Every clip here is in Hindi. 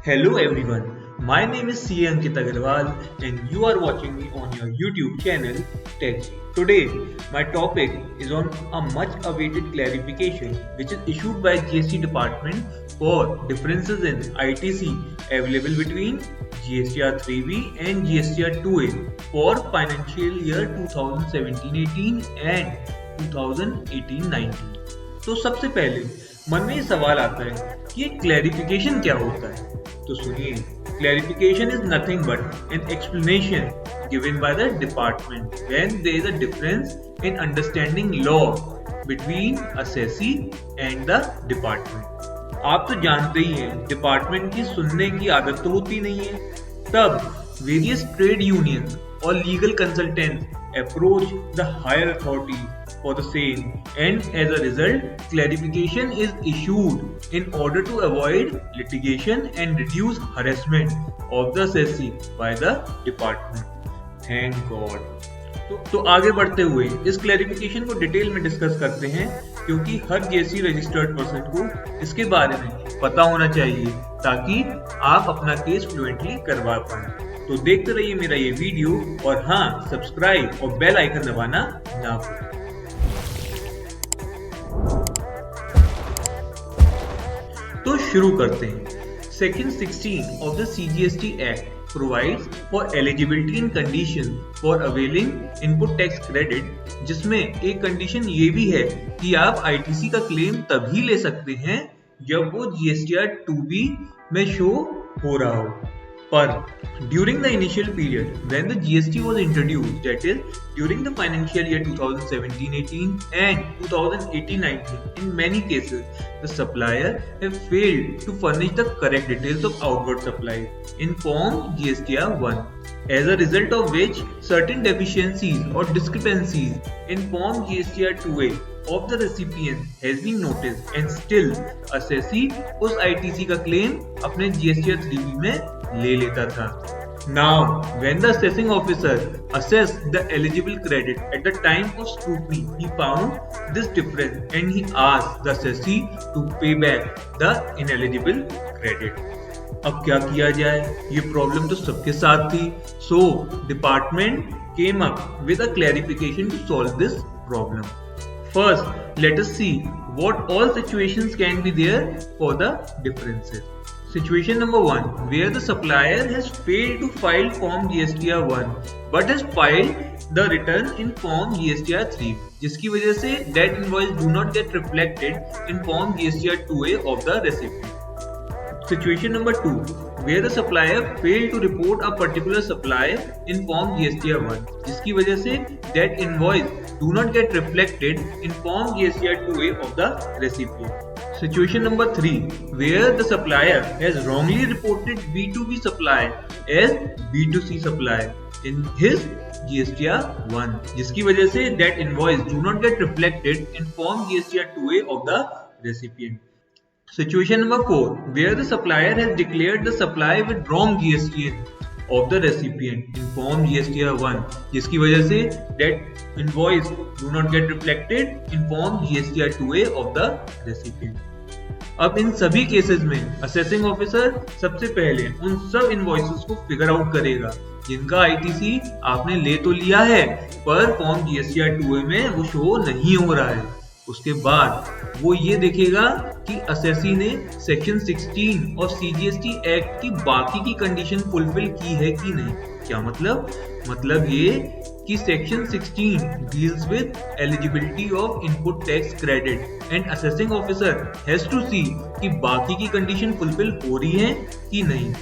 Hello everyone, my name is C. Ankit Agarwal and you are watching me on your YouTube channel TechG. Today, my topic is on a much awaited clarification which is issued by GST department for differences in ITC available between GSTR 3B and GSTR 2A for financial year 2017-18 and 2018-19. तो सबसे पहले मन में ये सवाल आता है कि ये क्लैरिफिकेशन क्या होता है। तो सुनिए, clarification is nothing but an explanation given by the department when there is a difference in understanding law between assessee and the department. आप तो जानते ही हैं, डिपार्टमेंट की सुनने की आदत तो होती नहीं है। तब वेरियस ट्रेड यूनियंस और legal consultants approach the higher authorities for the same, and as a result clarification is issued in order to avoid litigation and reduce harassment of the assessee by the department. Thank God. तो आगे बढ़ते हुए इस क्लैरिफिकेशन को डिटेल में डिस्कस करते हैं, क्योंकि हर जीएसटी रजिस्टर्ड पर्सन को इसके बारे में पता होना चाहिए ताकि आप अपना केस फ्लुएंटली करवा पाएं। तो देखते रहिए मेरा ये वीडियो और हाँ, सब्सक्राइब और बेल आइकन दबाना ना भूलें। तो शुरू करते हैं। Section 16 of the CGST act provides for eligibility and condition for availing input tax credit, जिसमें एक कंडीशन ये भी है कि आप ITC का क्लेम तभी ले सकते हैं जब वो GSTR 2B में शो हो रहा हो। पर during the initial period when the GST was introduced, that is during the financial year 2017-18 and 2018-19, in many cases the supplier have failed to furnish the correct details of outward supplies in form GSTR 1, as a result of which certain deficiencies or discrepancies in form GSTR 2A of the recipient has been noticed, and still assessee उस ITC का क्लेम अपने GSTR 3B में ले लेता था। Now, when the assessing officer assessed the eligible credit at the time of scrutiny, he found this difference and he asked the assessee to pay back the ineligible credit. अब क्या किया जाए? ये प्रॉब्लम तो सबके साथ थी। So, department came up with a clarification to solve this problem. First, let us see what all situations can be there for the differences. Situation number 1, where the supplier has failed to file form GSTR 1 but has filed the return in form GSTR 3, जिसकी वजह से that invoice do not get reflected in form GSTR 2A of the recipient. Situation number 2, where the supplier failed to report a particular supply in form GSTR 1, जिसकी वजह से that invoice do not get reflected in form GSTR 2A of the recipient. Situation number 3, where the supplier has wrongly reported B2B supply as B2C supply in his GSTR 1, जिसकी वजह से that invoice do not get reflected in form GSTR 2A of the recipient. Situation number 4, where the supplier has declared the supply with wrong GSTN of the recipient in form GSTR 1, जिसकी वजह से that invoice do not get reflected in form GSTR 2A of the recipient. अब इन सभी केसेस में असेसिंग ऑफिसर सबसे पहले उन सब इनवॉइसेस को फिगर आउट करेगा जिनका ITC आपने ले तो लिया है पर फॉर्म GSTR 2A में वो शो नहीं हो रहा है। उसके बाद वो ये देखेगा कि असेसी ने सेक्शन 16 और CGST एक्ट की बाकी की कंडीशन फुलफिल की है कि नहीं। क्या मतलब ये कि section 16 deals with eligibility of input tax credit and assessing officer has to see कि बाकी की कंडीशन फुलफिल हो रही है कि नहीं।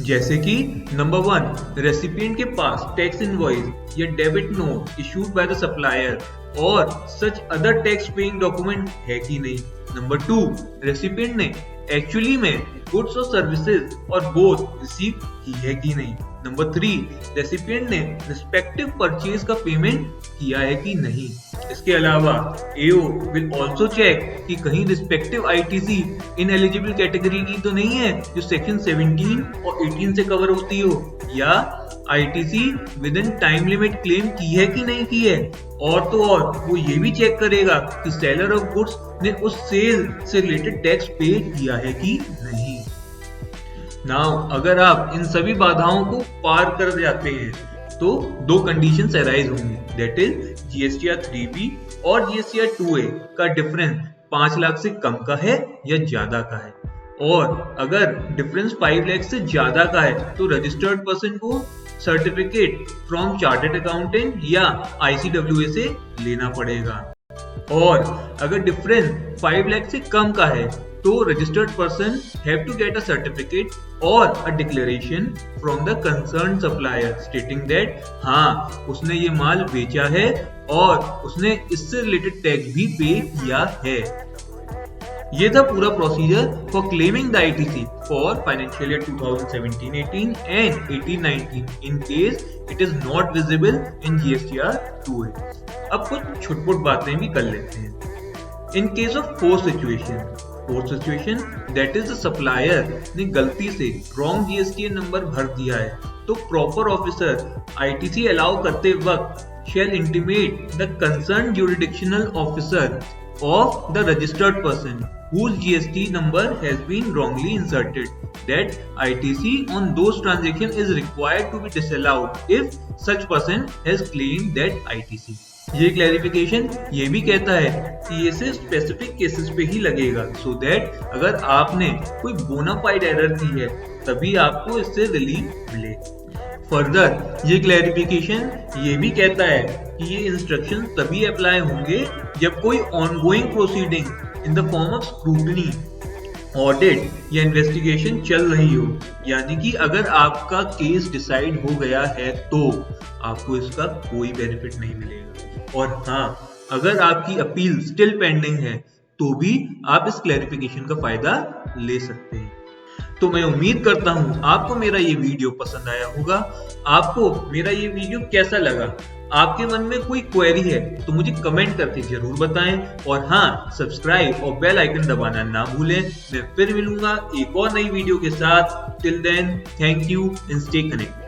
जैसे कि नंबर 1, रेसिपिएंट के पास टैक्स इनवॉइस या debit note issued by the supplier और such other tax paying document है कि नहीं। नंबर 2, रेसिपिएंट ने एक्चुअली में गुड्स और सर्विसेज और बोथ रिसीव की है कि नहीं। नंबर 3, रेसिपिएंट ने रिस्पेक्टिव परचेज का पेमेंट किया है कि नहीं। इसके अलावा AO विल आल्सो चेक कि कहीं respective ITC in eligible category की तो नहीं है जो सेक्शन 17 और 18 से कवर होती हो, या ITC with in time limit claim की है कि नहीं की है। और तो और वो ये भी चेक करेगा कि सेलर ऑफ गुड्स ने उस सेल से रिलेटेड टैक्स पे किया है कि नहीं। नाउ अगर आप इन सभी बाधाओं को पार कर जाते हैं तो दो कंडीशंस अराइज होंगी, दैट इज जीएसटीआर 3B और जीएसटीआर 2A का डिफरेंस 5 लाख से कम का है या ज्यादा का है, और अगर डिफरेंस 5 लाख से ज्यादा का है तो रजिस्टर्ड पर्सन को सर्टिफिकेट फ्रॉम चार्टर्ड अकाउंटेंट या ICWA से लेना पड़ेगा, और अगर डिफरेंस 5 लाख से कम का है तो registered person have to get a certificate और a declaration from the concern supplier stating that हाँ उसने ये माल बेचा है और उसने इससे रिलेटेड टैक्स भी पे किया है। ये था पूरा procedure for claiming the ITC for financial year 2017-18 and 18-19 in case it is not visible in GSTR 2A। अब कुछ छुटपुट बातें भी कर लेते हैं। In case of fourth situation that is the supplier ने गलती से रॉन्ग GSTN नंबर भर दिया है तो प्रॉपर ऑफिसर ITC अलाउ करते वक्त shall intimate the concerned jurisdictional officer of the registered person whose GST number has been wrongly inserted that ITC on those transactions is required to be disallowed if such person has claimed that ITC। ये क्लैरिफिकेशन ये भी कहता है कि ये सिर्फ स्पेसिफिक केसेस पे ही लगेगा, सो दैट अगर आपने कोई बोनाफाइड एरर की है तभी आपको इससे रिलीफ मिले। फर्दर ये क्लैरिफिकेशन ये भी कहता है कि ये इंस्ट्रक्शन तभी अप्लाई होंगे जब कोई ongoing proceeding in the form of scrutiny, audit या इन्वेस्टिगेशन चल रही हो, यानी कि अगर आपका केस डिसाइड हो गया है तो आपको इसका कोई बेनिफिट नहीं मिलेगा, और हाँ अगर आपकी अपील स्टिल पेंडिंग है तो भी आप इस क्लैरिफिकेशन का फायदा ले सकते हैं। तो मैं उम्मीद करता हूं आपको मेरा ये वीडियो पसंद आया होगा। आपको मेरा ये वीडियो कैसा लगा? आपके मन में कोई क्वेरी है तो मुझे कमेंट करके जरूर बताएं, और हाँ सब्सक्राइब और बेल आइकन दबाना ना भूलें। मैं फिर मिलूंगा एक और नई वीडियो के साथ। Till then thank you and stay connected.